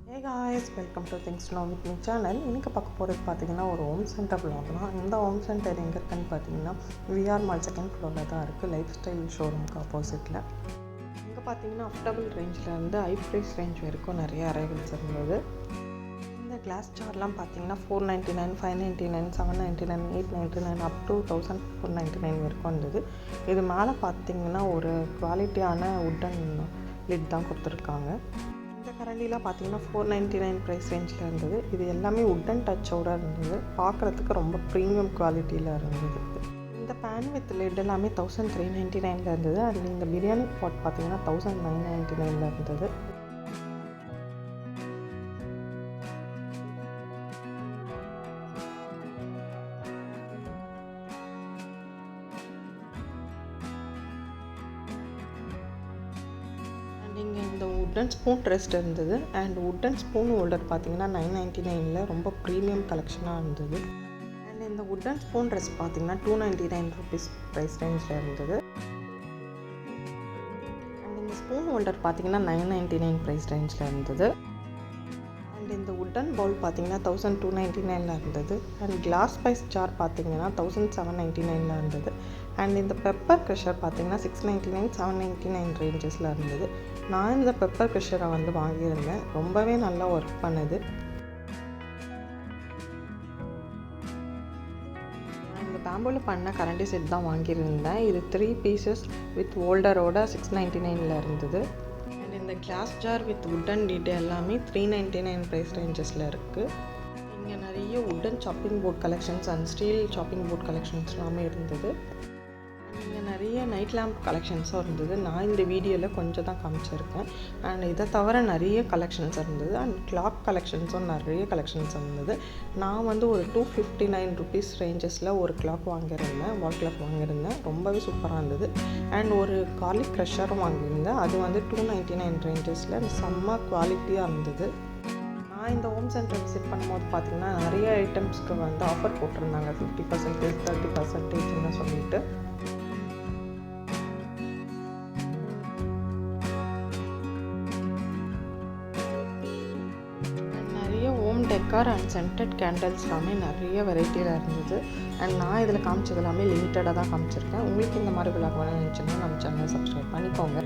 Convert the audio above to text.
Hey guys, welcome to Things to Know with me channel. இன்னைக்கு பார்க்க போகிறது பார்த்தீங்கன்னா ஒரு ஹோம் சென்டர் vlog தான். இந்த ஹோம் சென்டர் எங்கே இருக்குன்னு பார்த்தீங்கன்னா விஆர் மால் செகண்ட் ஃப்ளோரில் தான் இருக்குது, லைஃப் ஸ்டைல் ஷோரூமுக்கு ஆப்போசிட்டில். இங்கே பார்த்தீங்கன்னா அஃபோர்டபுள் ரேஞ்சிலேருந்து ஹை ப்ரைஸ் ரேஞ்ச் வரைக்கும் நிறைய அரைவல்ஸ் இருந்தது. இந்த கிளாஸ் ஜார்லாம் பார்த்தீங்கன்னா $499, $599, $799, $899 அப் டு $1499 வரைக்கும் இருந்தது. இது மேலே பார்த்தீங்கன்னா ஒரு குவாலிட்டியான உட்டன் லிட் தான் கொடுத்துருக்காங்க. இந்த கரண்டிலாம் பார்த்தீங்கன்னா $499 ப்ரைஸ் ரேஞ்சில் இருந்தது. இது எல்லாமே உட்டன் டச்சோடு இருந்தது, பார்க்குறதுக்கு ரொம்ப ப்ரீமியம் குவாலிட்டியில் இருந்தது. இந்த பேன் வித் லிட் எல்லாமே $1399 இருந்தது. அதில் இந்த பிரியாணி பாட் பார்த்தீங்கன்னா $1999 இருந்தது. இங்கே இந்த உட்டன் ஸ்பூன் ரெஸ்ட் இருந்தது. அண்ட் உட்டன் ஸ்பூன் ஹோல்டர் பார்த்தீங்கன்னா $999 ரொம்ப ப்ரீமியம் கலெக்ஷனாக இருந்தது. அண்ட் இந்த உட்டன் ஸ்பூன் ரெஸ்ட் பார்த்தீங்கன்னா $299 ப்ரைஸ் ரேஞ்சில் இருந்தது. அண்ட் இந்த ஸ்பூன் ஹோல்டர் பார்த்தீங்கன்னா $999 ப்ரைஸ் ரேஞ்சில் இருந்தது. அண்ட் இந்த உட்டன் பவுல் பார்த்தீங்கன்னா $1299 இருந்தது. அண்ட் கிளாஸ் ஸ்பைஸ் ஜார் பார்த்தீங்கன்னா $1799 இருந்தது. அண்ட் இந்த பெப்பர் க்ரஷர் பார்த்தீங்கன்னா $699, $799 ரேஞ்சஸில் இருந்தது. நான் இந்த பெப்பர் க்ரஷரை வாங்கியிருந்தேன், ரொம்பவே நல்லா ஒர்க் பண்ணுது. இந்த பேம்பூவில் பண்ண கரண்டி செட் தான் வாங்கியிருந்தேன். இது 3 பீசஸ் வித் ஹோல்டரோட $699 இருந்தது. அண்ட் இந்த glass jar with wooden lid எல்லாமே $399 ப்ரைஸ் ரேஞ்சஸில் இருக்குது. இங்கே நிறைய wooden chopping board collections and steel chopping board collections எல்லாமே இருந்தது. இங்கே நிறைய நைட் லேம்ப் கலெக்ஷன்ஸும் இருந்தது. நான் இந்த வீடியோவில் கொஞ்சம் தான் காமிச்சிருக்கேன். அண்ட் இதை தவிர நிறைய கலெக்ஷன்ஸ் இருந்தது. அண்ட் கிளாக் கலெக்ஷன்ஸும் நிறைய கலெக்ஷன்ஸ் இருந்தது. நான் ஒரு $259 ரேஞ்சஸில் ஒரு கிளாக் வாங்கியிருந்தேன், வால் கிளாக் வாங்கியிருந்தேன். ரொம்பவே சூப்பராக இருந்தது. அண்ட் ஒரு கார்லிக் க்ரஷரும் வாங்கியிருந்தேன். அது $299 ரேஞ்சஸில் செம்ம குவாலிட்டியாக இருந்தது. நான் இந்த ஹோம் சென்டர் விசிட் பண்ணும்போது பார்த்தீங்கன்னா நிறைய ஐட்டம்ஸ்க்கு ஆஃபர் போட்டிருந்தாங்க, 50%, 30%ன்னு சொல்லிட்டு. நிறைய home decor and scented candles எல்லாமே நிறைய வெரைட்டியில் இருந்தது. அண்ட் நான் இதில் காமிச்சது எல்லாமே லிமிட்டடாக தான் காமிச்சிருக்கேன். உங்களுக்கு இந்த மாதிரி விளாக் வேணும்னு நினச்சிங்கன்னா நம்ம சேனலை சப்ஸ்கிரைப் பண்ணிக்கோங்க.